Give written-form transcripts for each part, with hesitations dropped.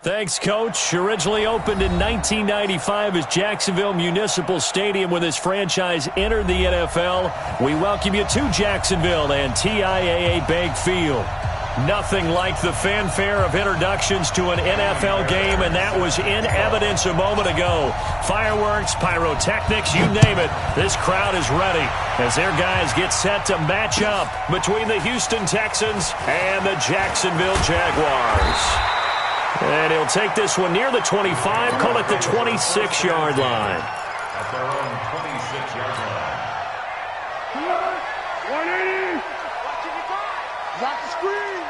Thanks, Coach. Originally opened in 1995 as Jacksonville Municipal Stadium when this franchise entered the NFL. We welcome you to Jacksonville and TIAA Bank Field. Nothing like the fanfare of introductions to an NFL game, and that was in evidence a moment ago. Fireworks, pyrotechnics, you name it. This crowd is ready as their guys get set to match up between the Houston Texans and the Jacksonville Jaguars. And he'll take this one near the 25, call it the 26-yard line. At their own 26-yard line. 180. Watch the screen.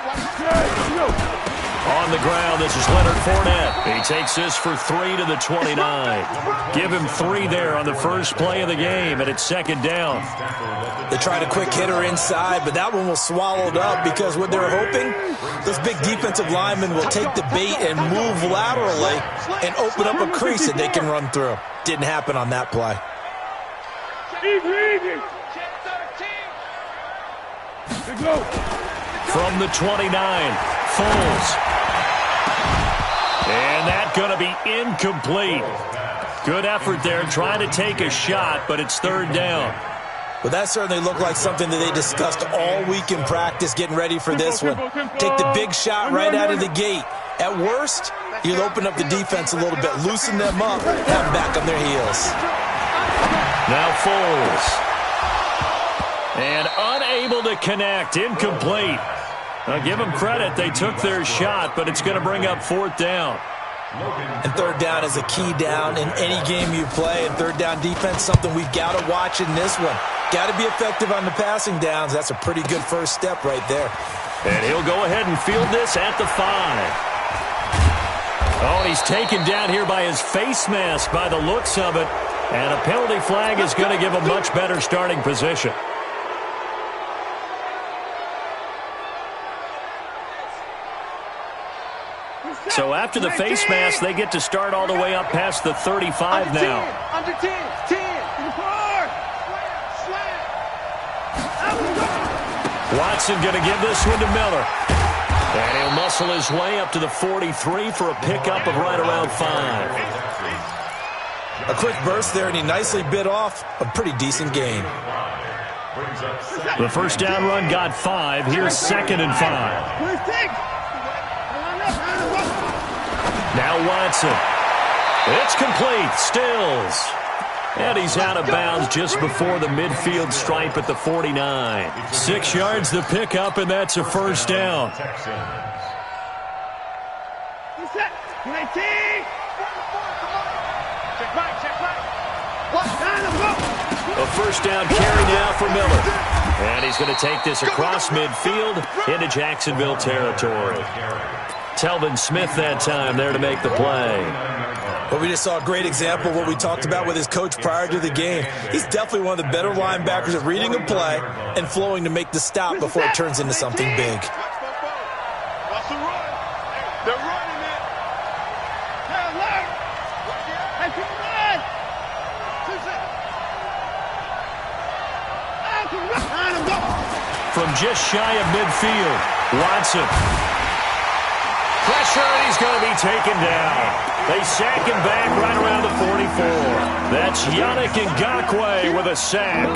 On the ground, this is Leonard Fournette. He takes this for 3 to the 29. Give him 3 there on the first play of the game, and it's second down. They tried a quick hitter inside, but that one was swallowed up because what they're hoping, those big defensive linemen will take the bait and move laterally and open up a crease that they can run through. Didn't happen on that play. From the 29, Foles. And that's going to be incomplete. Good effort there trying to take a shot, but it's third down. Well, that certainly looked like something that they discussed all week in practice, getting ready for this one. Take the big shot right out of the gate. At worst, you'll open up the defense a little bit, loosen them up, have them back on their heels. Now Foles. And unable to connect, incomplete. Now give them credit, they took their shot, but it's going to bring up fourth down. And third down is a key down in any game you play. And third down defense, something we've got to watch in this one. Got to be effective on the passing downs. That's a pretty good first step right there. And he'll go ahead and field this at the 5. Oh, and he's taken down here by his face mask by the looks of it. And a penalty flag is going to give a much better starting position. So after the face mask, they get to start all the way up past the 35 now. Under 10, 10, 4. Watson going to give this one to Miller. And he'll muscle his way up to the 43 for a pickup of right around 5. A quick burst there, and he nicely bit off a pretty decent gain. The first down run got 5. Here's second and 5. Now Watson. It's complete. Stills. And he's out of bounds just before the midfield stripe at the 49. 6 yards the pickup, and that's a first down. A first down carry now for Miller. And he's going to take this across midfield into Jacksonville territory. Telvin Smith that time there to make the play. Well, we just saw a great example of what we talked about with his coach prior to the game. He's definitely one of the better linebackers at reading a play and flowing to make the stop before it turns into something big. From just shy of midfield, Watson. Pressure, and he's going to be taken down. They sack him back right around the 44. That's Yannick Ngakoue with a sack.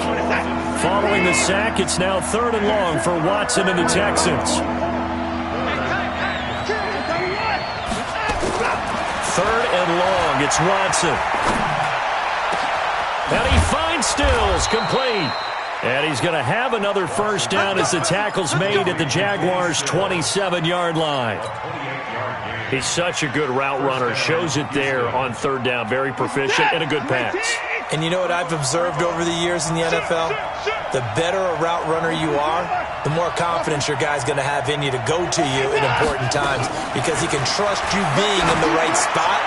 Following the sack, it's now third and long for Watson and the Texans. Third and long, it's Watson. And he finds Stills, complete. And he's going to have another first down as the tackle's made at the Jaguars' 27-yard line. He's such a good route runner. Shows it there on third down. Very proficient and a good pass. And you know what I've observed over the years in the NFL? The better a route runner you are, the more confidence your guy's going to have in you to go to you in important times because he can trust you being in the right spot,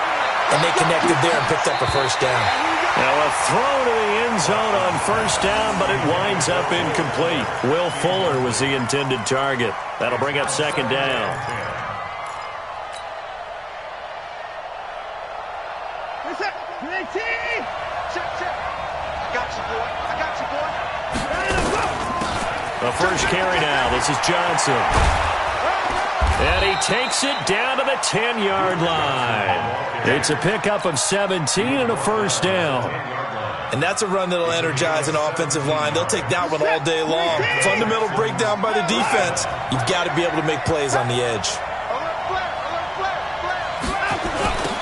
and they connected there and picked up a first down. Now a throw to the end zone on first down, but it winds up incomplete. Will Fuller was the intended target. That'll bring up second down. The first carry now. This is Johnson. And he takes it down to the 10-yard line. It's a pickup of 17 and a first down. And that's a run that'll energize an offensive line. They'll take that one all day long. Fundamental breakdown by the defense. You've got to be able to make plays on the edge.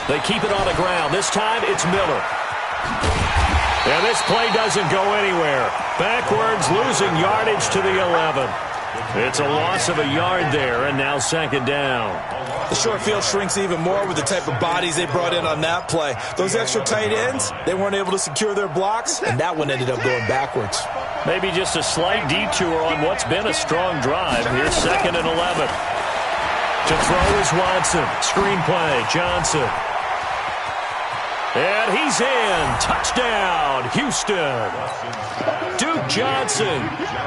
They keep it on the ground. This time it's Miller. And this play doesn't go anywhere. Backwards, losing yardage to the 11. It's a loss of a yard there, and now second down. The short field shrinks even more with the type of bodies they brought in on that play. Those extra tight ends, they weren't able to secure their blocks, and that one ended up going backwards. Maybe just a slight detour on what's been a strong drive. Here's second and 11. To throw is Watson. Screen play, Johnson. And he's in. Touchdown, Houston. Duke Johnson,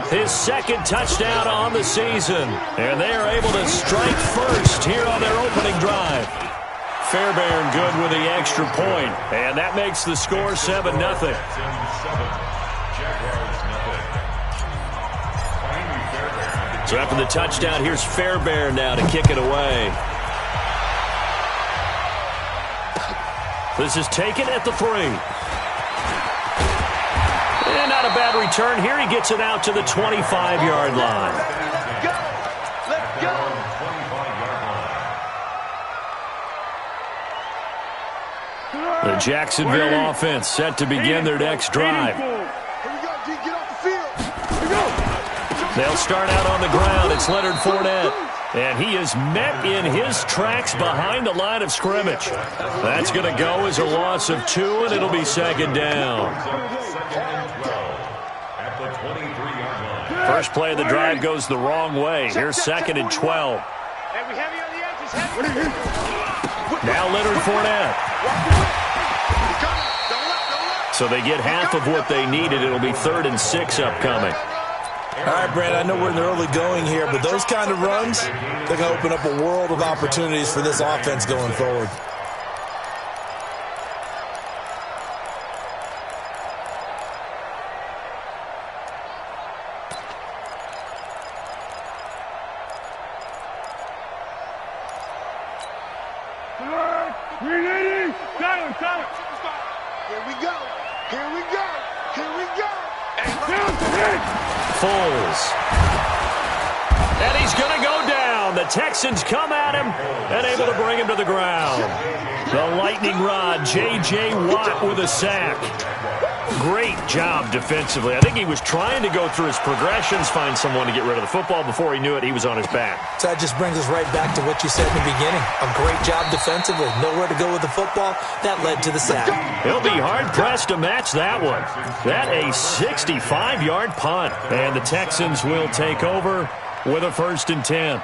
his second touchdown on the season. And they are able to strike first here on their opening drive. Fairbairn good with the extra point. And that makes the score 7-0. So after the touchdown, here's Fairbairn now to kick it away. This is taken at the 3. And not a bad return here. He gets it out to the 25-yard line. Let's go. The Jacksonville offense set to begin their next drive. Here we go, D. Get off the field. Here we go. They'll start out on the ground. It's Leonard Fournette. And he is met in his tracks behind the line of scrimmage. That's going to go as a loss of 2, and it'll be second down. First play of the drive goes the wrong way. Here's second and 12. Now Leonard Fournette. So they get half of what they needed. It'll be 3rd and 6 upcoming. All right, Brad, I know we're in the early going here, but those kind of runs, they're going to open up a world of opportunities for this offense going forward. Here we go. Here we go. Here we go. Foles. And he's going to go down. The Texans come at him and able to bring him to the ground. The lightning rod, J.J. Watt with a sack. Great job defensively. I think he was trying to go through his progressions, find someone to get rid of the football. Before he knew it, he was on his back. So that just brings us right back to what you said in the beginning. A great job defensively. Nowhere to go with the football. That led to the sack. He'll be hard-pressed to match that one. That a 65-yard punt. And the Texans will take over with a 1st and 10.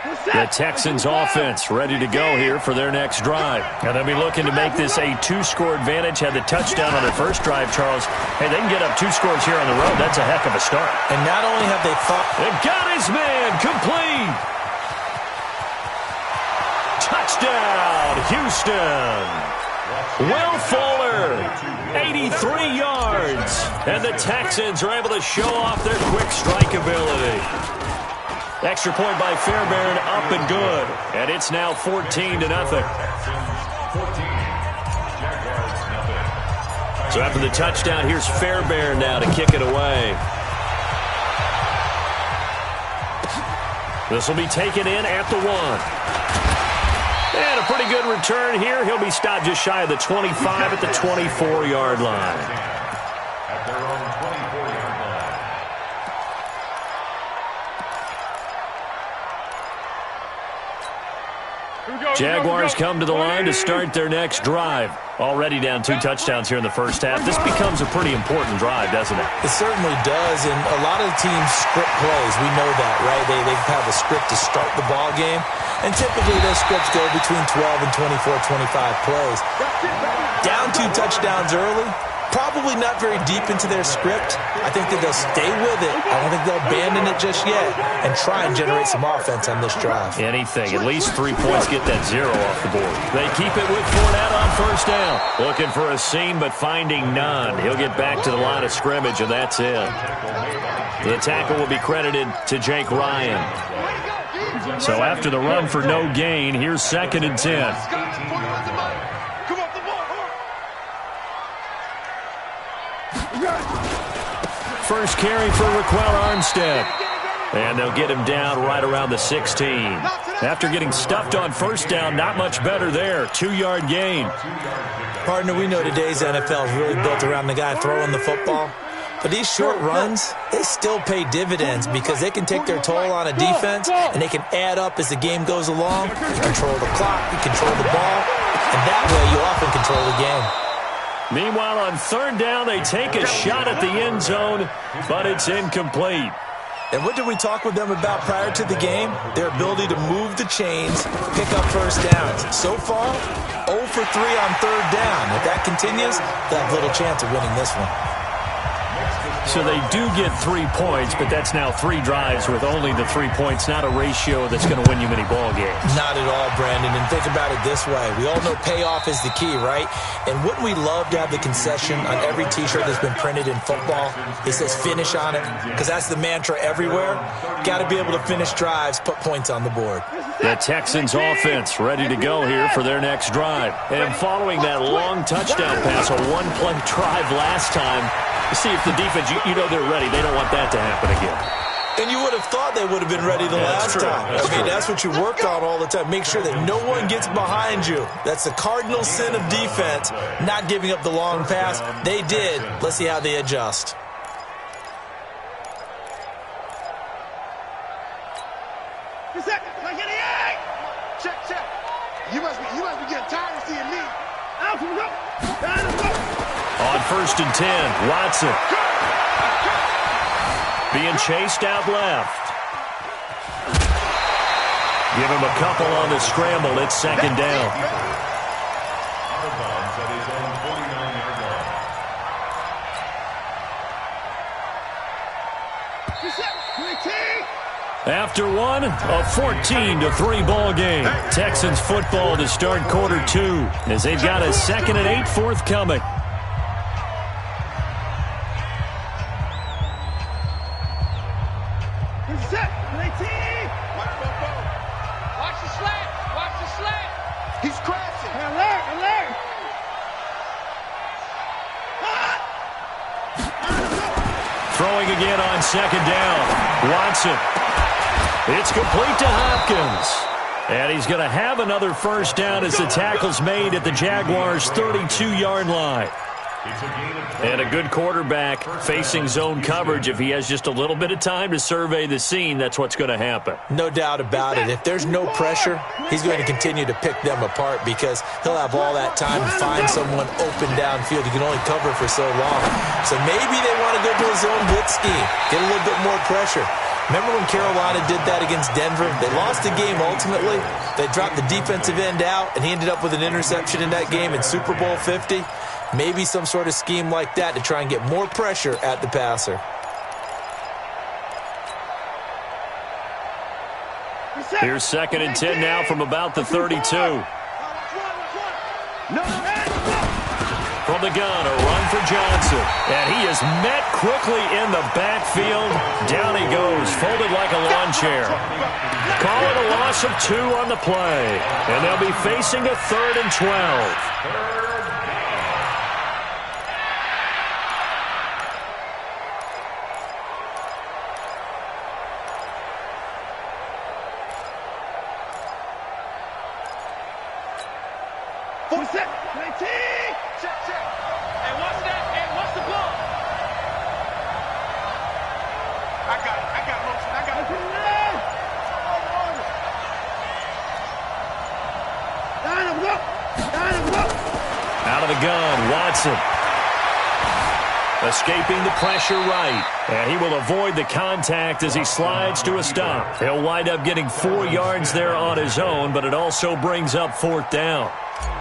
The Texans offense ready to go here for their next drive. And they'll be looking to make this a 2-score advantage. Had the touchdown on their first drive, Charles. Hey, they can get up 2 scores here on the road. That's a heck of a start. And not only have they fought... They've got his man complete. Touchdown, Houston. Will Fuller, 83 yards. And the Texans are able to show off their quick strike ability. Extra point by Fairbairn, up and good. And it's now 14-0. So after the touchdown, here's Fairbairn now to kick it away. This will be taken in at the 1. And a pretty good return here. He'll be stopped just shy of the 25 at the 24-yard line. At their own 24-yard line. Jaguars come to the line to start their next drive. Already down 2 touchdowns here in the first half. This becomes a pretty important drive, doesn't it? It certainly does, and a lot of the teams script plays. We know that, right? They have a script to start the ball game, and typically those scripts go between 12 and 24, 25 plays. Down 2 touchdowns early, probably not very deep into their script. I think that they'll stay with it. I don't think they'll abandon it just yet and try and generate some offense on this drive. Anything. At least 3 points, get that 0 off the board. They keep it with Fournette on first down. Looking for a seam, but finding none. He'll get back to the line of scrimmage, and that's it. The tackle will be credited to Jake Ryan. So after the run for no gain, here's 2nd and 10. First carry for Raquel Armstead. And they'll get him down right around the 16. After getting stuffed on first down, not much better there. 2-yard gain. Partner, we know today's NFL is really built around the guy throwing the football. But these short runs, they still pay dividends because they can take their toll on a defense, and they can add up as the game goes along. You control the clock, you control the ball, and that way you often control the game. Meanwhile, on 3rd down, they take a shot at the end zone, but it's incomplete. And what did we talk with them about prior to the game? Their ability to move the chains, pick up first downs. So far, 0 for 3 on 3rd down. If that continues, they'll have little chance of winning this one. So they do get 3 points, but that's now 3 drives with only the 3 points, not a ratio that's going to win you many ball games. Not at all, Brandon. And think about it this way. We all know payoff is the key, right? And wouldn't we love to have the concession on every T-shirt that's been printed in football? It says finish on it, because that's the mantra everywhere. Got to be able to finish drives, put points on the board. The Texans offense ready to go here for their next drive. And following that long touchdown pass, a one-play drive last time, you see if the defense, you know they're ready. They don't want that to happen again. And you would have thought they would have been ready the last time. That's what you work on all the time. Make sure that no one gets behind you. That's the cardinal sin of defense, not giving up the long pass. They did. Let's see how they adjust. Check. You must be getting tired of seeing me. On 1st and 10, Watson. Being chased out left. Give him a couple on the scramble. It's 2nd down. Out of bounds at his own 49-yard line. After one, a 14-3 ball game. Texans football to start quarter 2 as they've got a 2nd and 8 forthcoming. He's crashing. Alert! Throwing again on 2nd down. Watson. It's complete to Hopkins. And he's going to have another first down as the tackle's made at the Jaguars' 32-yard line. And a good quarterback facing zone coverage. If he has just a little bit of time to survey the scene, that's what's going to happen. No doubt about it. If there's no pressure, he's going to continue to pick them apart because he'll have all that time to find someone open downfield. He can only cover for so long. So maybe they want to go to a zone blitz scheme, get a little bit more pressure. Remember when Carolina did that against Denver? They lost the game ultimately. They dropped the defensive end out, and he ended up with an interception in that game in Super Bowl 50. Maybe some sort of scheme like that to try and get more pressure at the passer. Here's 2nd and 10 now from about the 32. From the gun, a run for Johnson. And he is met quickly in the backfield. Down he goes, folded like a lawn chair. Call it a loss of 2 on the play. And they'll be facing a 3rd and 12. Out of the gun, Watson. Escaping the pressure right. And he will avoid the contact as he slides to a stop. He'll wind up getting 4 yards there on his own, but it also brings up 4th down.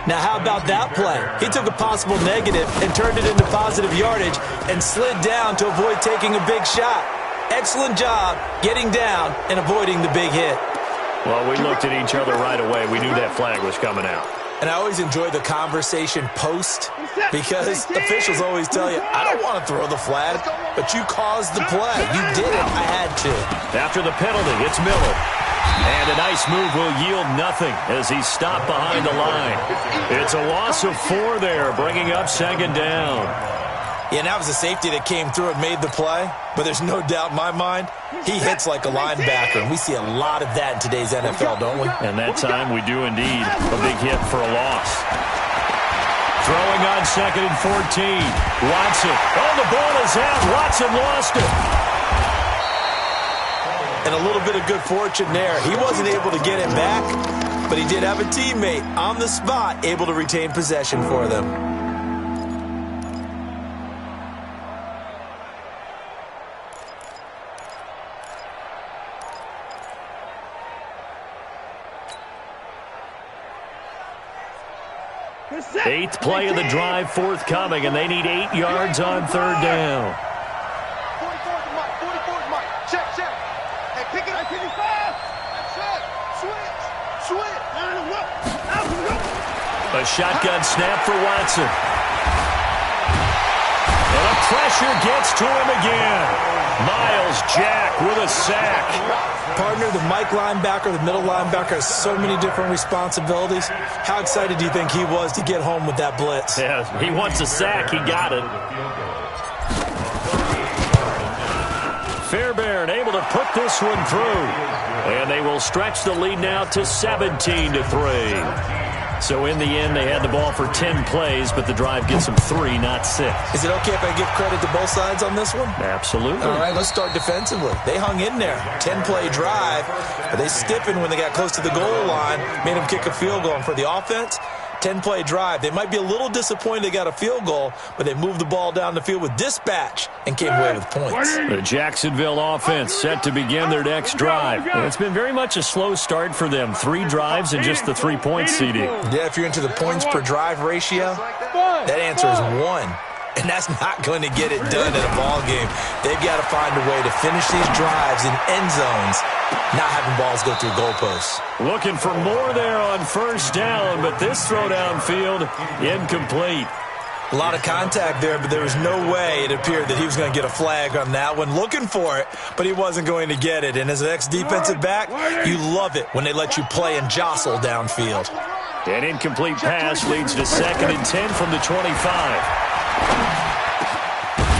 Now, how about that play? He took a possible negative and turned it into positive yardage and slid down to avoid taking a big shot. Excellent job getting down and avoiding the big hit. Well, we looked at each other right away. We knew that flag was coming out. And I always enjoy the conversation post because officials always tell you, I don't want to throw the flag. but you caused the play. You did it. I had to. After the penalty, it's Miller. And a nice move will yield nothing as he's stopped behind the line. It's a loss of 4 there, bringing up second down. Yeah, and that was a safety that came through and made the play. But there's no doubt in my mind, he hits like a linebacker. And we see a lot of that in today's NFL, don't we? And that time we do indeed. A big hit for a loss. Throwing on 2nd and 14. Watson. Oh, the ball is out. Watson lost it. And a little bit of good fortune there. He wasn't able to get it back, but he did have a teammate on the spot able to retain possession for them. Eighth play of the drive forthcoming, and they need 8 yards on 3rd down. 44's Mike. 44's Mike. Check. Hey, pick it up. That's it. Switch. A shotgun snap for Watson. And the pressure gets to him again. Miles Jack with a sack. Partner, the Mike linebacker, the middle linebacker, has so many different responsibilities. How excited do you think he was to get home with that blitz? Yeah, he wants a sack. He got it. Fairbairn able to put this one through. And they will stretch the lead now to 17-3. So in the end, they had the ball for 10 plays, but the drive gets them 3, not 6. Is it okay if I give credit to both sides on this one? Absolutely. All right, let's start defensively. They hung in there. 10-play drive, but they stiffened when they got close to the goal line, made them kick a field goal. And for the offense, 10-play drive. They might be a little disappointed they got a field goal, but they moved the ball down the field with dispatch and came away with points. The Jacksonville offense set to begin their next drive. And it's been very much a slow start for them. 3 drives and just the 3-point seeding. Yeah, if you're into the points per drive ratio, that answer is 1. And that's not going to get it done in a ball game. They've got to find a way to finish these drives in end zones, not having balls go through goalposts. Looking for more there on 1st down, but this throw downfield, incomplete. A lot of contact there, but there was no way it appeared that he was going to get a flag on that one. Looking for it, but he wasn't going to get it. And as an ex-defensive back, you love it when they let you play and jostle downfield. An incomplete pass leads to 2nd and 10 from the 25. A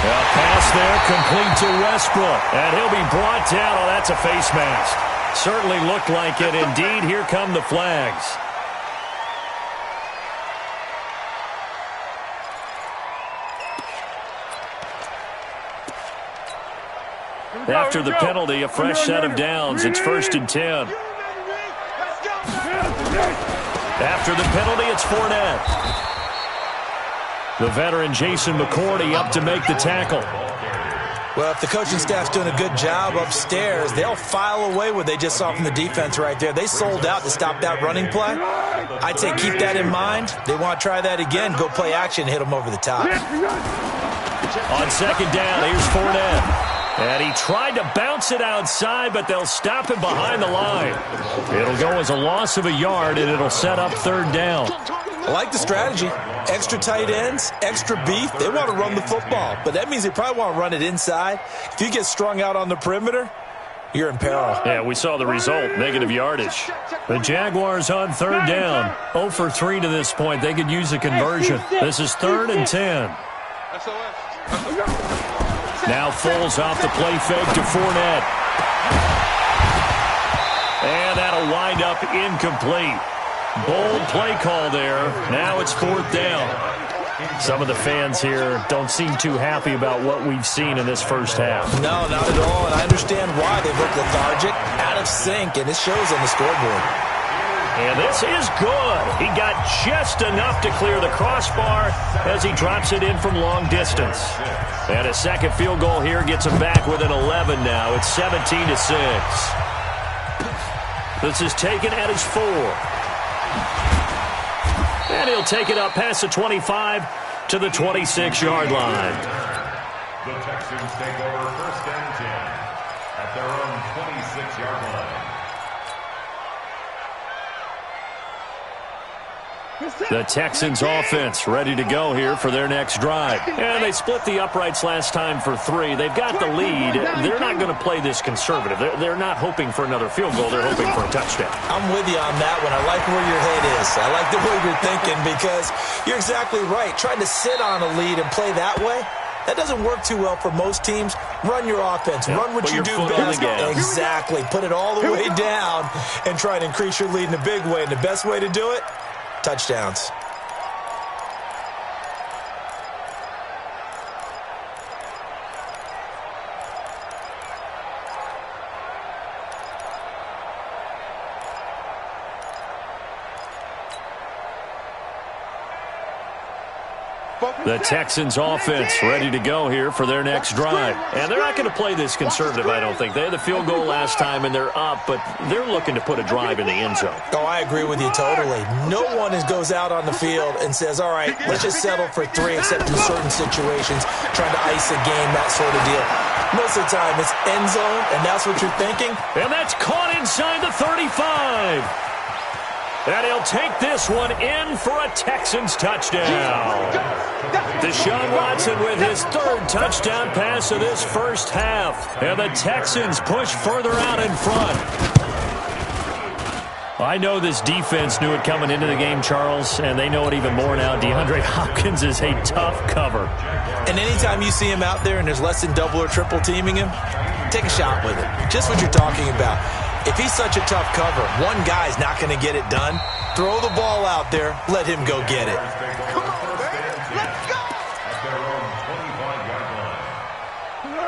pass there complete to Westbrook, and he'll be brought down. Oh, that's a face mask. Certainly looked like it. Indeed, here come the flags. After the penalty, a fresh set of downs. It's 1st and 10. After the penalty, it's Fournette. The veteran Jason McCourty up to make the tackle. Well, if the coaching staff's doing a good job upstairs, they'll file away what they just saw from the defense right there. They sold out to stop that running play. I'd say keep that in mind. They want to try that again. Go play action, hit them over the top. On 2nd down, here's Fournette. And he tried to bounce it outside, but they'll stop him behind the line. It'll go as a loss of a yard, and it'll set up 3rd down. I like the strategy. Extra tight ends, extra beef. They want to run the football, but that means they probably want to run it inside. If you get strung out on the perimeter, you're in peril. Yeah, we saw the result, negative yardage. The Jaguars on 3rd down. 0 for 3 to this point. They could use a conversion. This is 3rd and 10. Now Foles off the play fake to Fournette. And that'll wind up incomplete. Bold play call there. Now it's 4th down. Some of the fans here don't seem too happy about what we've seen in this first half. No, not at all, and I understand why they look lethargic, out of sync, and it shows on the scoreboard. And this is good. He got just enough to clear the crossbar as he drops it in from long distance. And a second field goal here gets him back within 11 now. It's 17-6. This is taken at his 4. And he'll take it up past the 25 to the 26-yard line. The Texans take over 1st and 10 at their own 26-yard line. The Texans offense ready to go here for their next drive. And they split the uprights last time for 3. They've got the lead. They're not going to play this conservative. They're not hoping for another field goal. They're hoping for a touchdown. I'm with you on that one. I like where your head is. I like the way you're thinking because you're exactly right. Trying to sit on a lead and play that way, that doesn't work too well for most teams. Run your offense. Run what you do best. Exactly. Put it all the way down and try to increase your lead in a big way. And the best way to do it, touchdowns. The Texans offense ready to go here for their next drive. And they're not going to play this conservative, I don't think. They had the field goal last time, and they're up, but they're looking to put a drive in the end zone. Oh, I agree with you totally. No one goes out on the field and says, all right, let's just settle for 3 except in certain situations, trying to ice a game, that sort of deal. Most of the time, it's end zone, and that's what you're thinking. And that's caught inside the 35. And he'll take this one in for a Texans touchdown. Deshaun Watson with his 3rd touchdown pass of this first half. And the Texans push further out in front. I know this defense knew it coming into the game, Charles, and they know it even more now. DeAndre Hopkins is a tough cover. And anytime you see him out there and there's less than double or triple teaming him, take a shot with him. Just what you're talking about. If he's such a tough cover, one guy's not going to get it done. Throw the ball out there. Let him go get it.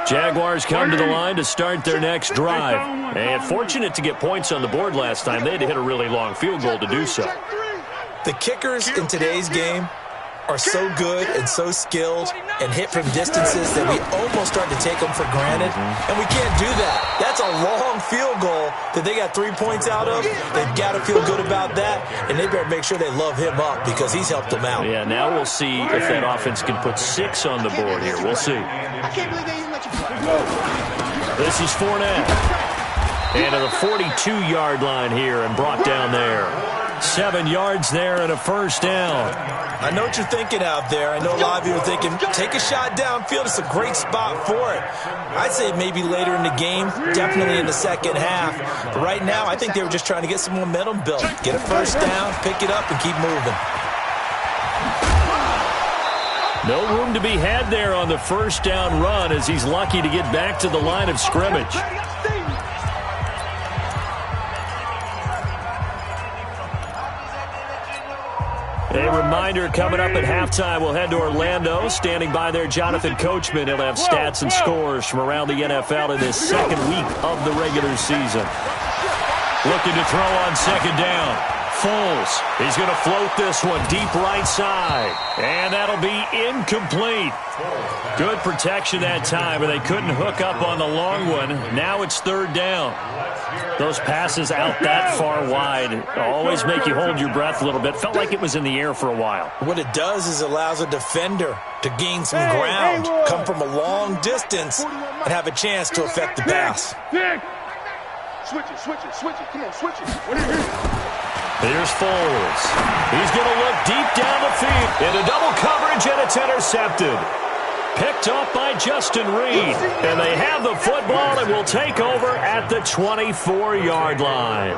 Jaguars come to the line to start their next drive. And fortunate to get points on the board last time. They had to hit a really long field goal to do so. The kickers in today's game are so good and so skilled and hit from distances that we almost start to take them for granted. And we can't do that. That's a long field goal that they got 3 points out of. They've got to feel good about that, and they better make sure they love him up because he's helped them out. Yeah, now we'll see if that offense can put 6 on the board here. We'll see. I can't believe they even let you play. This is Fournette. And to the 42-yard line here and brought down there. 7 yards there and a first down. I know what you're thinking out there. I know a lot of you are thinking, take a shot downfield. It's a great spot for it. I'd say maybe later in the game, definitely in the second half. But right now, I think they were just trying to get some momentum built. Get a first down, pick it up, and keep moving. No room to be had there on the first down run as he's lucky to get back to the line of scrimmage. A reminder coming up at halftime, we'll head to Orlando. Standing by there, Jonathan Coachman. He'll have stats and scores from around the NFL in this second week of the regular season. Looking to throw on second down. Foles. He's going to float this one deep right side. And that'll be incomplete. Good protection that time, but they couldn't hook up on the long one. Now it's third down. Those passes out that far wide always make you hold your breath a little bit. Felt like it was in the air for a while. What it does is it allows a defender to gain some ground, come from a long distance, and have a chance to affect the pass. Switch it. Come on, switch it. Here's Foles. He's going to look deep down the field. Into double coverage, and it's intercepted. Picked up by Justin Reed. And they have the football and will take over at the 24-yard line.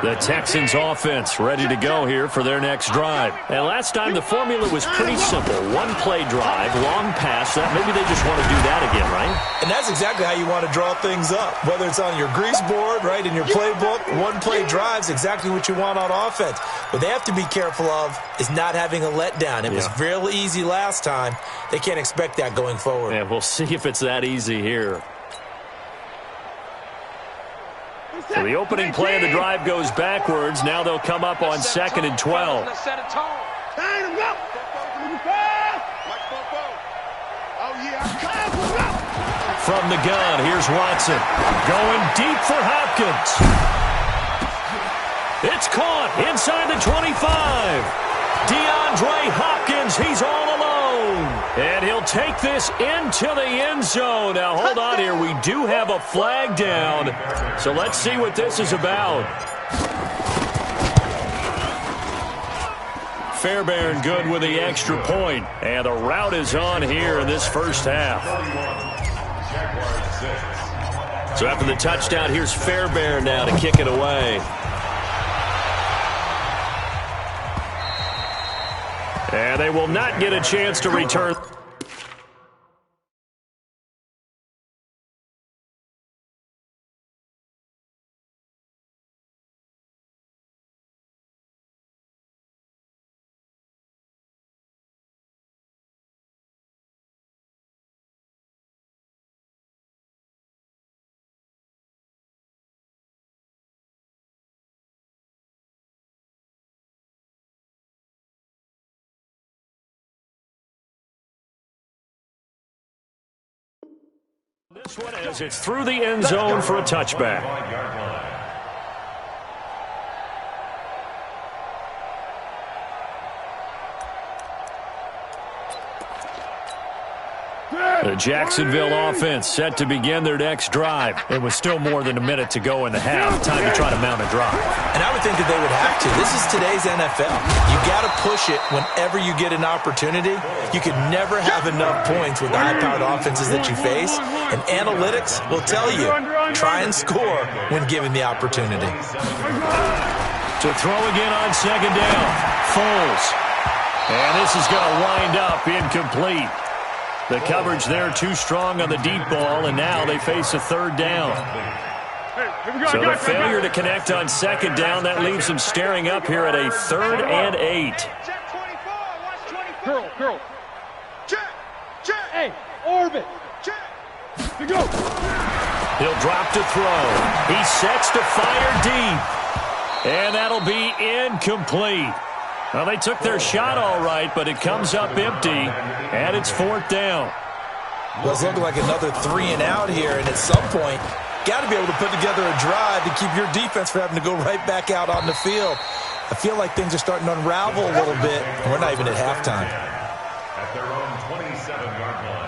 The Texans offense ready to go here for their next drive. And last time the formula was pretty simple. One-play drive, long pass. Maybe they just want to do that again, right? And that's exactly how you want to draw things up. Whether it's on your grease board, right, in your playbook, one-play drive's exactly what you want on offense. What they have to be careful of is not having a letdown. It was real easy last time. They can't expect that going forward. Yeah, we'll see if it's that easy here. So the opening play of the drive goes backwards. Now they'll come up on 2nd and 12. From the gun, here's Watson. Going deep for Hopkins. It's caught inside the 25. DeAndre Hopkins, he's all alone. And he'll take this into the end zone. Now, hold on here. We do have a flag down. So let's see what this is about. Fairbairn good with the extra point. And the rout is on here in this first half. So after the touchdown, here's Fairbairn now to kick it away. And they will not get a chance to return. This one as it's through the end zone for a touchback. The Jacksonville offense set to begin their next drive. It was still more than a minute to go in the half. Time to try to mount a drive. And I would think that they would have to. This is today's NFL. You got to push it whenever you get an opportunity. You can never have enough points with the high-powered offenses that you face. And analytics will tell you, try and score when given the opportunity. To throw again on second down. Foles. And this is going to wind up incomplete. The coverage there too strong on the deep ball, and now they face a third down. So the failure to connect on second down, that leaves them staring up here at a 3rd and 8. Girl. Check. Hey, orbit. Check. You go. He'll drop to throw. He sets to fire deep. And that'll be incomplete. Well, they took their shot all right, but it comes up empty, and it's 4th down. Well, it's looking like another 3 and out here, and at some point, got to be able to put together a drive to keep your defense from having to go right back out on the field. I feel like things are starting to unravel a little bit, and we're not even at halftime. At their own 27-yard line.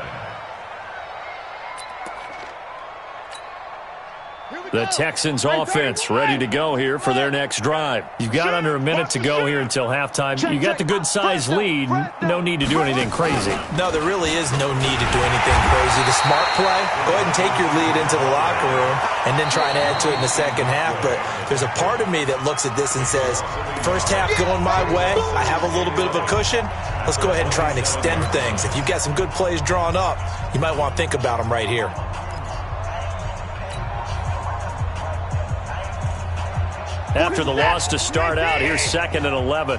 The Texans offense ready to go here for their next drive. You've got under a minute to go here until halftime. You got the good size lead. No need to do anything crazy. No, there really is no need to do anything crazy. The smart play, go ahead and take your lead into the locker room and then try and add to it in the second half. But there's a part of me that looks at this and says, first half going my way, I have a little bit of a cushion. Let's go ahead and try and extend things. If you've got some good plays drawn up, you might want to think about them right here. After the loss to start out, here's 2nd and 11.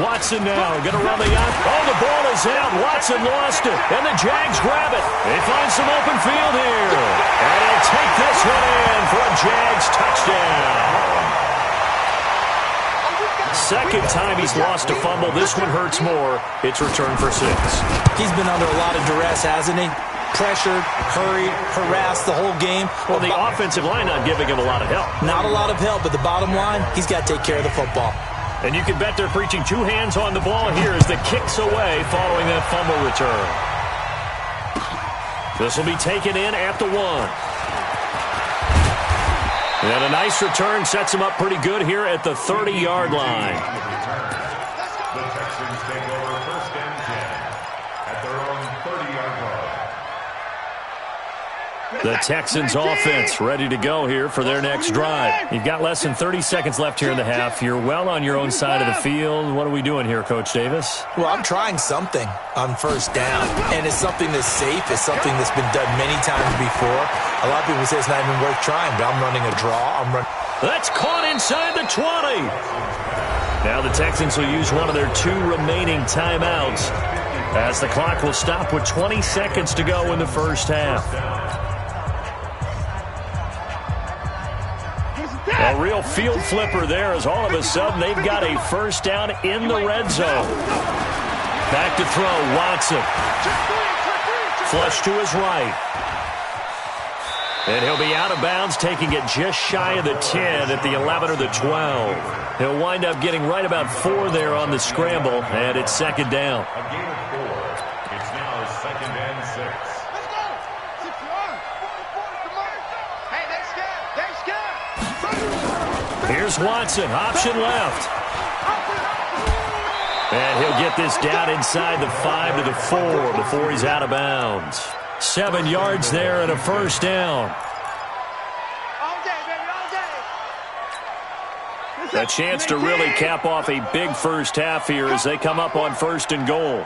Watson now going to run the out. Oh, the ball is out. Watson lost it, and the Jags grab it. They find some open field here. And he'll take this one in for a Jags touchdown. Second time he's lost a fumble. This one hurts more. It's returned for 6. He's been under a lot of duress, hasn't he? Pressured, hurried, harassed the whole game. Well, the offensive line not giving him a lot of help. Not a lot of help, but the bottom line, he's got to take care of the football. And you can bet they're preaching 2 hands on the ball here as the kick's away following that fumble return. This will be taken in at the 1. And a nice return sets him up pretty good here at the 30-yard line. The Texans take over 1st and 10 at their own 30-yard line. The Texans offense ready to go here for their next drive. You've got less than 30 seconds left here in the half. You're well on your own side of the field. What are we doing here, Coach Davis? Well, I'm trying something on first down, and it's something that's safe. It's something that's been done many times before. A lot of people say it's not even worth trying, but I'm running a draw. That's caught inside the 20. Now the Texans will use one of their 2 remaining timeouts as the clock will stop with 20 seconds to go in the first half. A real field flipper there as all of a sudden they've got a first down in the red zone. Back to throw, Watson. Flush to his right. And he'll be out of bounds, taking it just shy of the 10 at the 11 or the 12. He'll wind up getting right about 4 there on the scramble, and it's 2nd down. A gain of 4. It's now 2nd and 6. Let's go. 6 yards. Hey, they scared. Here's Watson, option left. And he'll get this down inside the 5 to the 4 before he's out of bounds. 7 yards there and a first down. A chance to really cap off a big first half here as they come up on 1st and goal.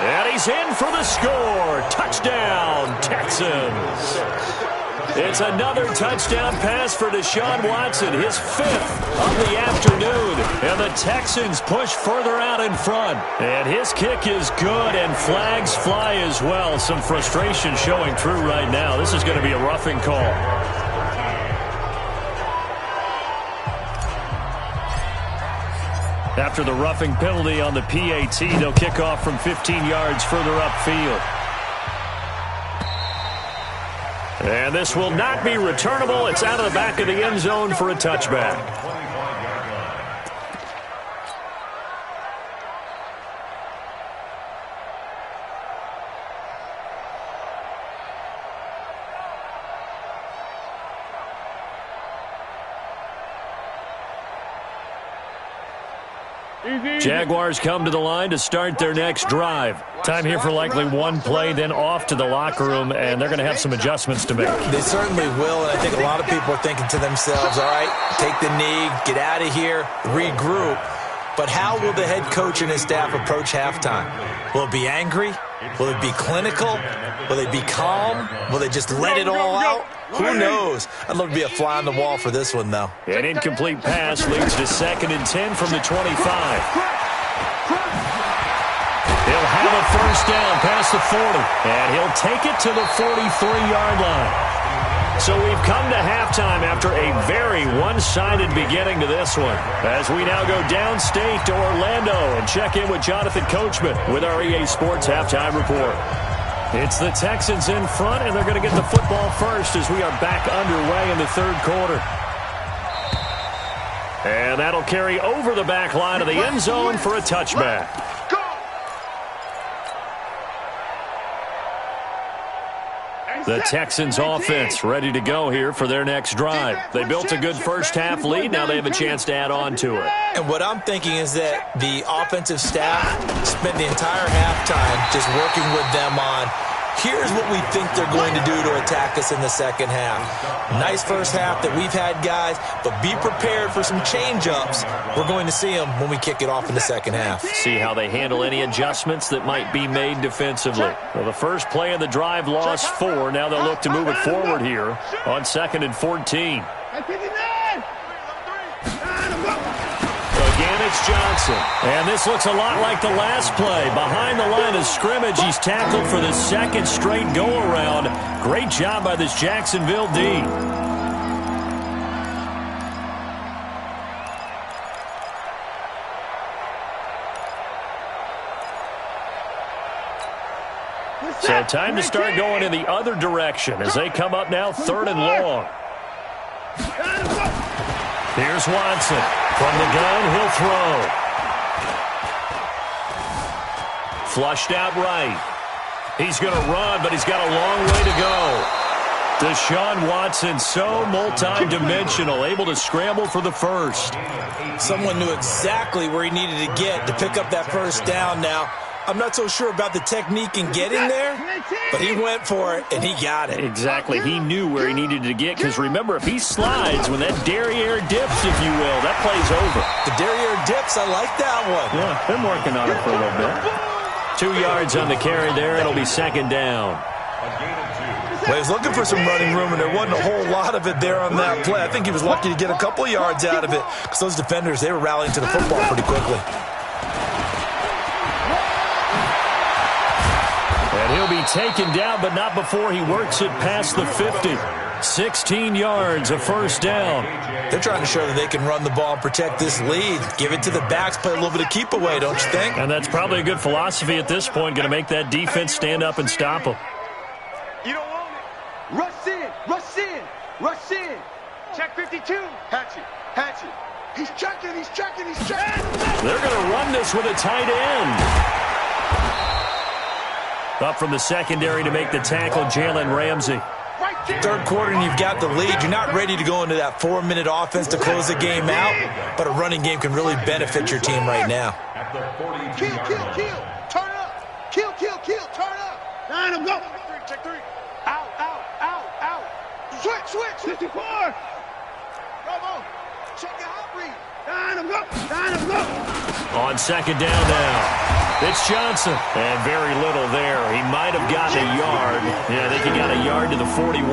And he's in for the score. Touchdown, Texans. It's another touchdown pass for Deshaun Watson, his 5th of the afternoon. And the Texans push further out in front. And his kick is good, and flags fly as well. Some frustration showing through right now. This is going to be a roughing call. After the roughing penalty on the PAT, they'll kick off from 15 yards further upfield. And this will not be returnable. It's out of the back of the end zone for a touchback. Jaguars come to the line to start their next drive. Time here for likely one play, then off to the locker room, and they're going to have some adjustments to make. They certainly will, and I think a lot of people are thinking to themselves, all right, take the knee, get out of here, regroup. But how will the head coach and his staff approach halftime? Will it be angry? Will it be clinical? Will they be calm? Will they just let it all out? Who knows? I'd love to be a fly on the wall for this one, though. An incomplete pass leads to 2nd and 10 from the 25. He'll have a first down past the 40, and he'll take it to the 43-yard line. So we've come to halftime after a very one-sided beginning to this one, as we now go downstate to Orlando and check in with Jonathan Coachman with our EA Sports Halftime Report. It's the Texans in front, and they're going to get the football first as we are back underway in the 3rd quarter. And that'll carry over the back line of the end zone for a touchback. The Texans offense ready to go here for their next drive. They built a good first half lead. Now they have a chance to add on to it. And what I'm thinking is that the offensive staff spent the entire halftime just working with them on, here's what we think they're going to do to attack us in the second half. Nice first half that we've had, guys, but be prepared for some change-ups. We're going to see them when we kick it off in the second half. See how they handle any adjustments that might be made defensively. Well, the first play of the drive lost 4. Now they'll look to move it forward here on 2nd and 14. Again, it's Johnson. And this looks a lot like the last play. Behind the line of scrimmage, he's tackled for the 2nd straight go-around. Great job by this Jacksonville D. So time to start going in the other direction as they come up now 3rd and long. Here's Watson. From the gun, he'll throw. Flushed out right. He's going to run, but he's got a long way to go. Deshaun Watson, so multi-dimensional, able to scramble for the first. Someone knew exactly where he needed to get to pick up that first down now. I'm not so sure about the technique in getting there, but he went for it, and he got it. Exactly. He knew where he needed to get, because remember, if he slides when that derriere dips, if you will, that play's over. The derriere dips, I like that one. Yeah, been working on it for a little bit. 2 yards on the carry there. It'll be 2nd down. Well, he was looking for some running room, and there wasn't a whole lot of it there on that play. I think he was lucky to get a couple yards out of it, because those defenders, they were rallying to the football pretty quickly. And he'll be taken down, but not before he works it past the 50. 16 yards, a first down. They're trying to show that they can run the ball and protect this lead. Give it to the backs, play a little bit of keep away, don't you think? And that's probably a good philosophy at this point, going to make that defense stand up and stop them. You don't want it. Rush in, rush in, rush in. Check 52. Hatchet, hatchet. He's checking, he's checking, he's checking. They're going to run this with a tight end. Up from the secondary to make the tackle, Jalen Ramsey. Third quarter and you've got the lead. You're not ready to go into that 4-minute offense to close the game out, but a running game can really benefit your team right now. Kill, kill, kill. Turn up. Kill, kill, kill. Turn up. 9, go. Check 3. Out, out, out, out. Switch. 54. Bravo. Check your hot read. 9, go. On second down now. It's Johnson. And very little there. He might have gotten a yard. Yeah, I think he got a yard to the 41.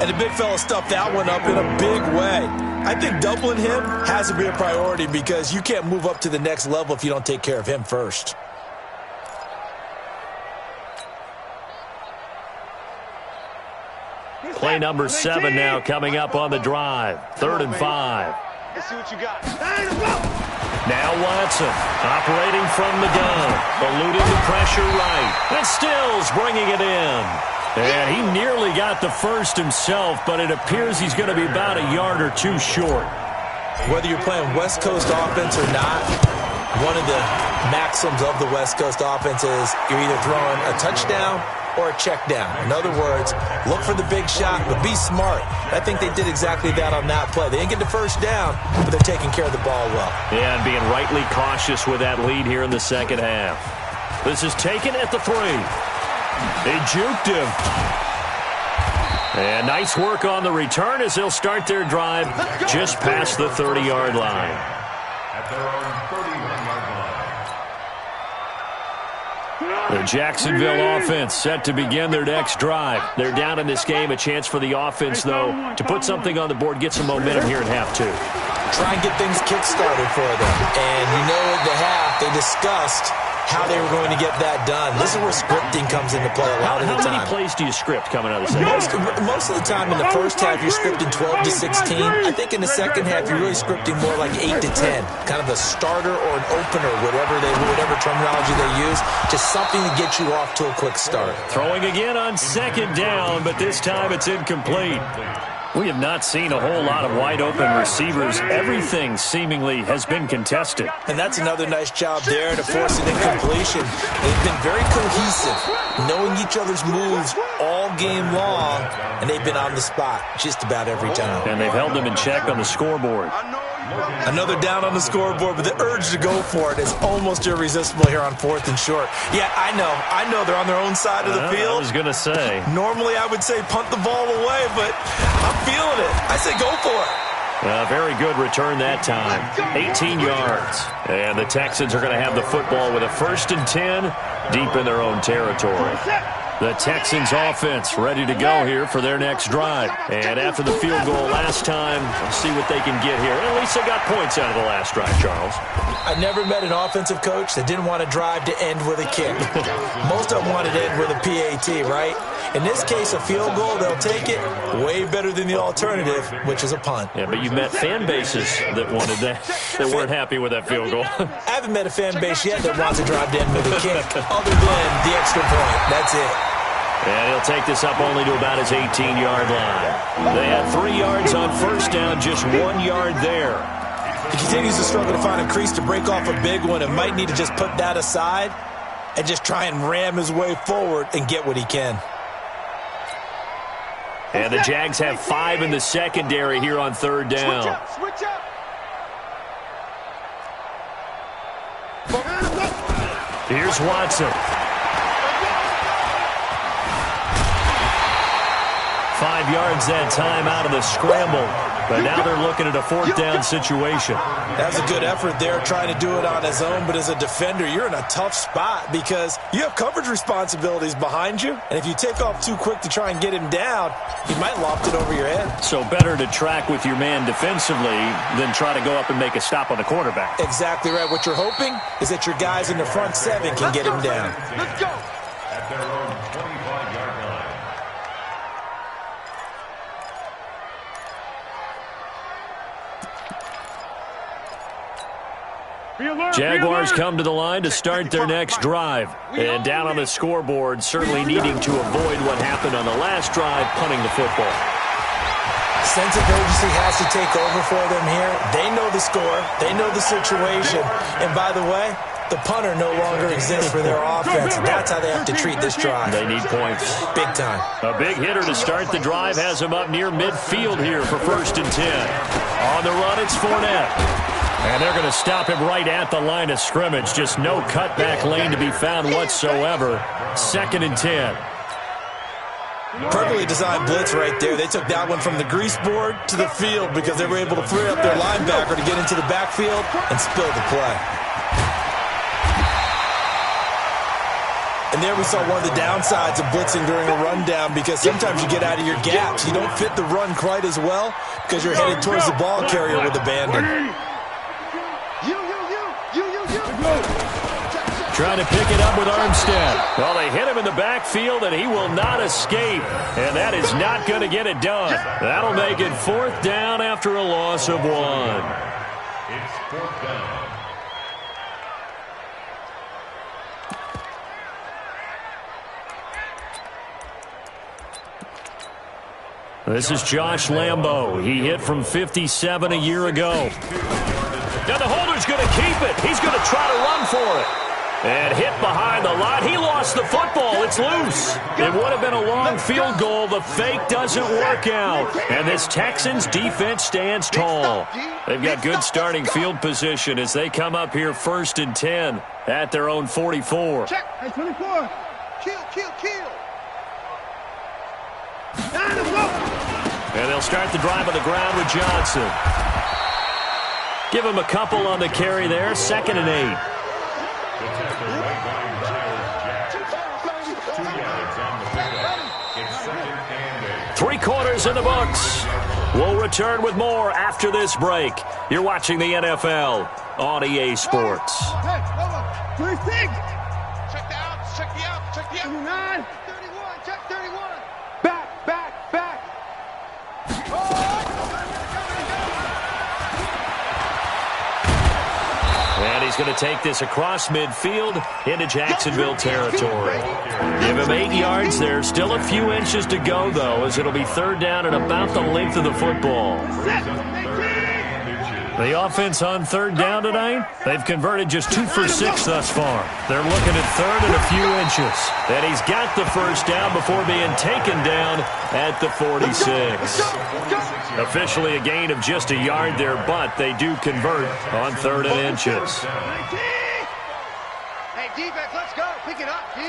And the big fella stuffed that one up in a big way. I think doubling him has to be a priority because you can't move up to the next level if you don't take care of him first. Play number 7 now coming up on the drive. 3rd and 5. Let's see what you got. Now Watson, operating from the gun, eluding the pressure right, and Stills bringing it in. And he nearly got the first himself, but it appears he's going to be about a yard or two short. Whether you're playing West Coast offense or not, one of the maxims of the West Coast offense is you're either throwing a touchdown or a check down. In other words, look for the big shot, but be smart. I think they did exactly that on that play. They didn't get the first down, but they're taking care of the ball well. Yeah, and being rightly cautious with that lead here in the second half. This is taken at the 3. They juked him. And nice work on the return as they'll start their drive just past the 30-yard line. At their own 31-yard line. The Jacksonville offense set to begin their next drive. They're down in this game. A chance for the offense, though, to put something on the board, get some momentum here in half 2. Try and get things kick-started for them. And you know at the half, they discussed how they were going to get that done. This is where scripting comes into play a lot of the time. How many plays do you script coming out of the second half? Most of the time in the first half, you're scripting 12 to 16. I think in the second half, you're really scripting more like 8 to 10. Kind of a starter or an opener, whatever terminology they use. Just something to get you off to a quick start. Throwing again on second down, but this time it's incomplete. We have not seen a whole lot of wide-open receivers. Everything seemingly has been contested. And that's another nice job there to force an incompletion. They've been very cohesive, knowing each other's moves all game long, and they've been on the spot just about every time. And they've held them in check on the scoreboard. Another down on the scoreboard, but the urge to go for it is almost irresistible here on 4th and short. Yeah, I know they're on their own side of the field. I was going to say. Normally I would say punt the ball away, but I'm feeling it. I say go for it. Very good return that time. 18 yards. And the Texans are going to have the football with a 1st and 10 deep in their own territory. The Texans offense ready to go here for their next drive. And after the field goal last time, we'll see what they can get here. At least they got points out of the last drive, Charles. I never met an offensive coach that didn't want to drive to end with a kick. Most of them wanted to end with a PAT, right? In this case, a field goal, they'll take it way better than the alternative, which is a punt. Yeah, but you met fan bases that wanted that, that weren't happy with that field goal. I haven't met a fan base yet that wants to drive to end with a kick, other than the extra point. That's it. And he'll take this up only to about his 18-yard line. They had 3 yards on first down, just 1 yard there. He continues to struggle to find a crease to break off a big one and might need to just put that aside and just try and ram his way forward and get what he can. And the Jags have 5 in the secondary here on 3rd down. Switch up. Here's Watson. 5 yards that time out of the scramble. But now they're looking at a 4th down situation. That's a good effort there, trying to do it on his own. But as a defender, you're in a tough spot because you have coverage responsibilities behind you. And if you take off too quick to try and get him down, he might loft it over your head. So better to track with your man defensively than try to go up and make a stop on the quarterback. Exactly right. What you're hoping is that your guys in the front 7 can get him down. Let's go. At their own 25-yard line. Jaguars come to the line to start their next drive. And down on the scoreboard, certainly needing to avoid what happened on the last drive, punting the football. Sense of urgency has to take over for them here. They know the score. They know the situation. And by the way, The punter no longer exists for their offense. That's how they have to treat this drive. They need points. Big time. A big hitter to start the drive has him up near midfield here for 1st and 10. On the run, it's Fournette. And they're going to stop him right at the line of scrimmage. Just no cutback lane to be found whatsoever. 2nd and 10. Perfectly designed blitz right there. They took that one from the grease board to the field because they were able to free up their linebacker to get into the backfield and spill the play. And there we saw one of the downsides of blitzing during a rundown, because sometimes you get out of your gaps. You don't fit the run quite as well because you're headed towards the ball carrier with abandon. Trying to pick it up with Armstead. Well, they hit him in the backfield, and he will not escape. And that is not going to get it done. That'll make it 4th down after a loss of 1. It's 4th down. This is Josh Lambo. He hit from 57 a year ago. Now the holder's going to keep it. He's going to try to run for it. And hit behind the line. He lost the football. It's loose. It would have been a long field goal. The fake doesn't work out. And this Texans defense stands tall. They've got good starting field position as they come up here 1st and 10 at their own 44. Check. Hey, 24. Kill. And they'll start the drive on the ground with Johnson. Give him a couple on the carry there. 2nd and 8. The tackle right behind Jack. 2 yards on the pickup. It's 2nd and 8. 3 quarters in the books. We'll return with more after this break. You're watching the NFL on EA Sports. Hey, hold on. 36. Check the outs. Check the outs. Check the outs. 39. 31. Check 31. Back. And he's going to take this across midfield into Jacksonville territory. Give him 8 yards there. Still a few inches to go, though, as it'll be 3rd down and about the length of the football. The offense on 3rd down tonight, they've converted just 2 for 6 thus far. They're looking at 3rd and a few inches. And he's got the 1st down before being taken down at the 46. Officially a gain of just a yard there, but they do convert on 3rd and inches. Hey, defense, let's go. Pick it up, G.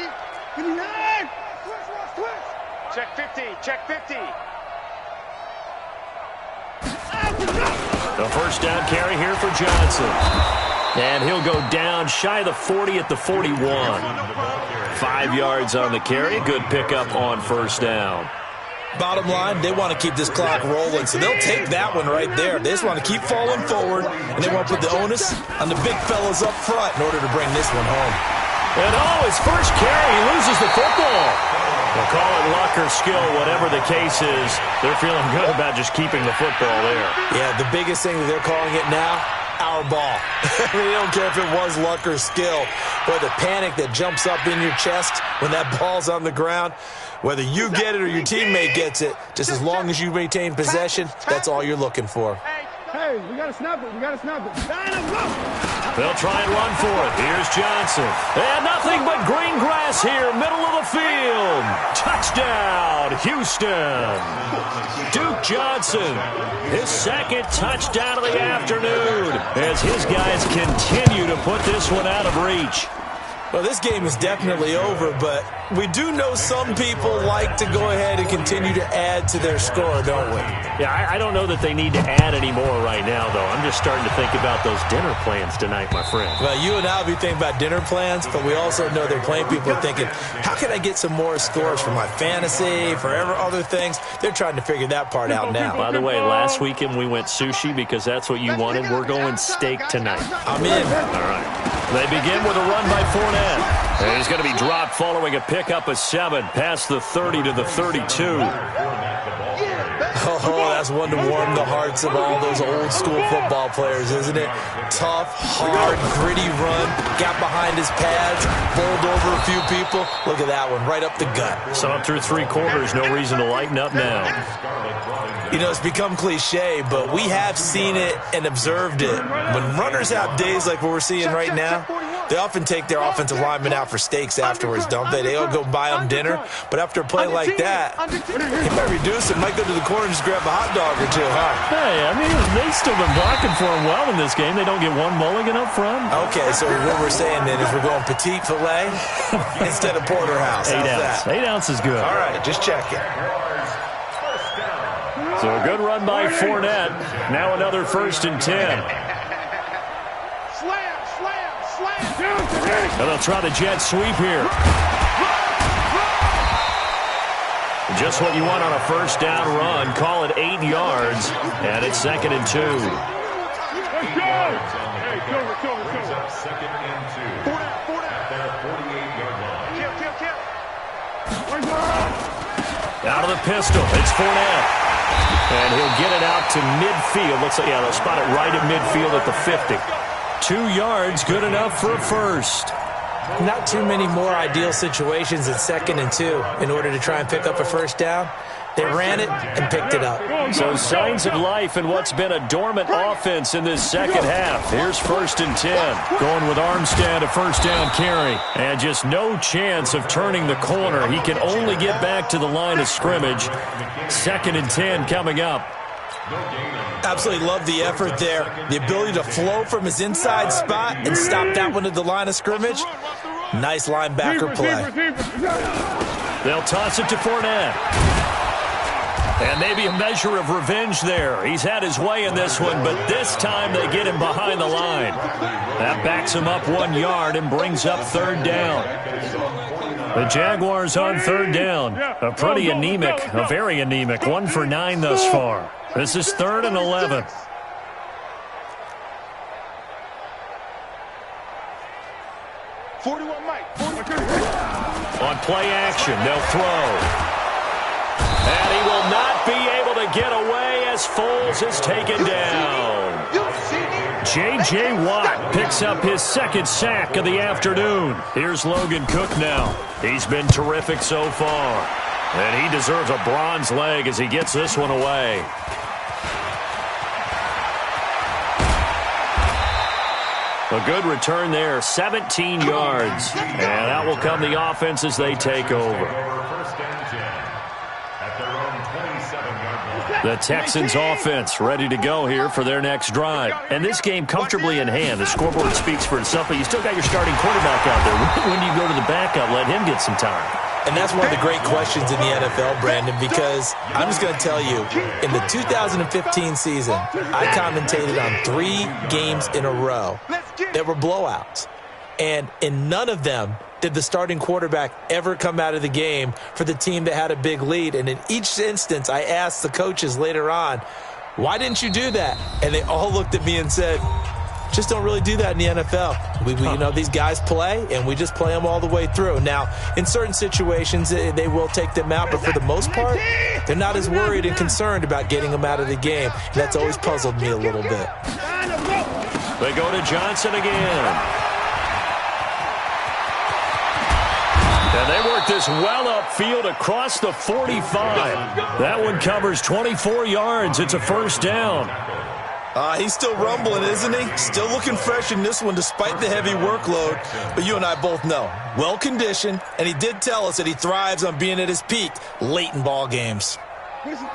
59. Switch. Check 50. Check 50. The 1st down carry here for Johnson. And he'll go down shy of the 40 at the 41. 5 yards on the carry. Good pickup on 1st down. Bottom line, they want to keep this clock rolling, so they'll take that one right there. They just want to keep falling forward, and they want to put the onus on the big fellas up front in order to bring this one home. And his first carry, he loses the football. We'll call it luck or skill, whatever the case is. They're feeling good about just keeping the football there. Yeah, the biggest thing that they're calling it now, our ball. They don't care if it was luck or skill. But the panic that jumps up in your chest when that ball's on the ground, whether you get it or your teammate gets it, just as long as you maintain possession, that's all you're looking for. Hey, we got to snap it. They'll try and run for it. Here's Johnson. And nothing but green grass here, middle of the field. Touchdown, Houston. Duke Johnson, his 2nd touchdown of the afternoon as his guys continue to put this one out of reach. Well, this game is definitely over, but we do know some people like to go ahead and continue to add to their score, don't we? Yeah, I don't know that they need to add any more right now, though. I'm just starting to think about those dinner plans tonight, my friend. Well, you and I will be thinking about dinner plans, but we also know there are plenty of people are thinking, how can I get some more scores for my fantasy, for other things? They're trying to figure that part out now. By the way, last weekend we went sushi because that's what you wanted. We're going steak tonight. I'm in. All right. They begin with a run by Fournette. And he's going to be dropped following a pickup of 7 past the 30 to the 32. Oh, that's one to warm the hearts of all those old school football players, isn't it? Tough, hard, gritty run. Got behind his pads, bowled over a few people. Look at that one, right up the gut. So up through 3 quarters, no reason to lighten up now. You know, it's become cliche, but we have seen it and observed it. When runners have days like what we're seeing right now, They often take their offensive linemen out for steaks afterwards, don't they? They all go buy them dinner. But after a play like that, he might reduce it, might go to the corner and just grab a hot dog or two, huh? Hey, I mean, they've still been blocking for him well in this game. They don't get one mulligan up front. Okay, so what we're saying then is we're going petite filet instead of porterhouse. 8 How's ounce. that? 8 ounce is good. All right, just checking. So a good run by Fournette. Now another 1st and 10. And they'll try the jet sweep here. Just what you want on a 1st down run. Call it 8 yards. And it's 2nd and 2. Let's go. Second and 2. At their 48-yard line. Out of the pistol. It's Fournette. And he'll get it out to midfield. Looks like, yeah, they'll spot it right at midfield at the 50. 2 yards, good enough for a first. Not too many more ideal situations at 2nd and 2 in order to try and pick up a 1st down. They ran it and picked it up. So signs of life in what's been a dormant offense in this second half. Here's 1st and 10. Going with Armstead, a 1st down carry. And just no chance of turning the corner. He can only get back to the line of scrimmage. 2nd and 10 coming up. Absolutely love the effort there. The ability to flow from his inside spot and stop that one at the line of scrimmage. Nice linebacker play. They'll toss it to Fournette. And maybe a measure of revenge there. He's had his way in this one, but this time they get him behind the line. That backs him up 1 yard and brings up 3rd down. The Jaguars on 3rd down. A pretty anemic, a very anemic. 1 for 9 thus far. This is 3rd and 11. On play action, they'll throw. And he will not be able to get away as Foles is taken down. J.J. Watt picks up his 2nd sack of the afternoon. Here's Logan Cook now. He's been terrific so far. And he deserves a bronze leg as he gets this one away. A good return there, 17 yards. And out will come the offense as they take over. The Texans offense ready to go here for their next drive. And this game comfortably in hand. The scoreboard speaks for itself, but you still got your starting quarterback out there. When do you go to the backup? Let him get some time. And that's one of the great questions in the NFL, Brandon, because I'm just going to tell you, in the 2015 season, I commentated on 3 games in a row that were blowouts. And in none of them did the starting quarterback ever come out of the game for the team that had a big lead. And in each instance, I asked the coaches later on, why didn't you do that? And they all looked at me and said, just don't really do that in the NFL. We you know, these guys play, and we just play them all the way through. Now, in certain situations, they will take them out, but for the most part, they're not as worried and concerned about getting them out of the game. And that's always puzzled me a little bit. They go to Johnson again. And they work this well upfield across the 45. That one covers 24 yards. It's a 1st down. He's still rumbling, isn't he? Still looking fresh in this one despite the heavy workload. But you and I both know, well-conditioned, and he did tell us that he thrives on being at his peak late in ball games.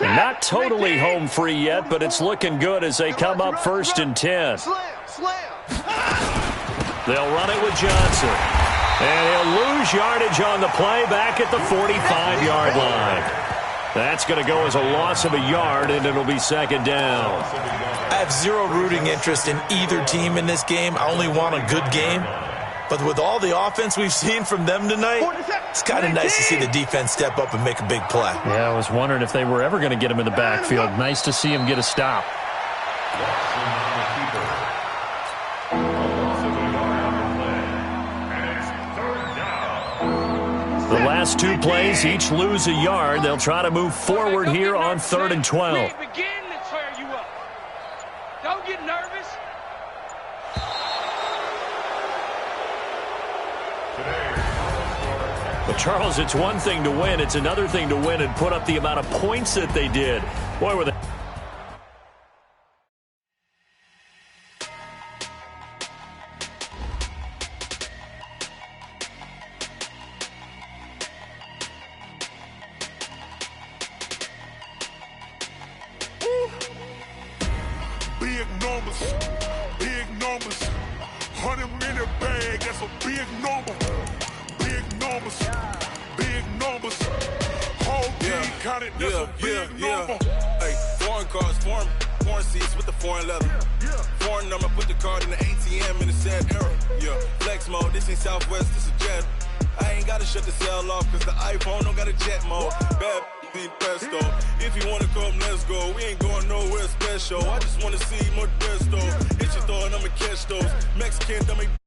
Not totally home free yet, but it's looking good as they come up 1st and 10. They'll run it with Johnson. And he'll lose yardage on the play back at the 45-yard line. That's going to go as a loss of a yard, and it'll be 2nd down. I have zero rooting interest in either team in this game. I only want a good game. But with all the offense we've seen from them tonight, it's kind of nice to see the defense step up and make a big play. Yeah, I was wondering if they were ever going to get him in the backfield. Nice to see him get a stop. The last 2 plays, each lose a yard. They'll try to move forward here on 3rd and 12. Don't get nervous. But, Charles, it's one thing to win. It's another thing to win and put up the amount of points that they did. Boy, were they... numbers. 100 in a bag, that's a big number. Big numbers, big numbers. Whole team counted, that's a big number. Hey, foreign cars, foreign seats with the foreign leather. Foreign number, put the card in the ATM in the sad era. Yeah, flex mode, this ain't Southwest, this a jet. I ain't gotta shut the cell off, cause the iPhone don't got a jet mode. Bad be pesto. If you wanna come, let's go. We ain't going nowhere special. I just wanna see more Modesto. Hit your throw and I'ma catch those. Mexican, dummy.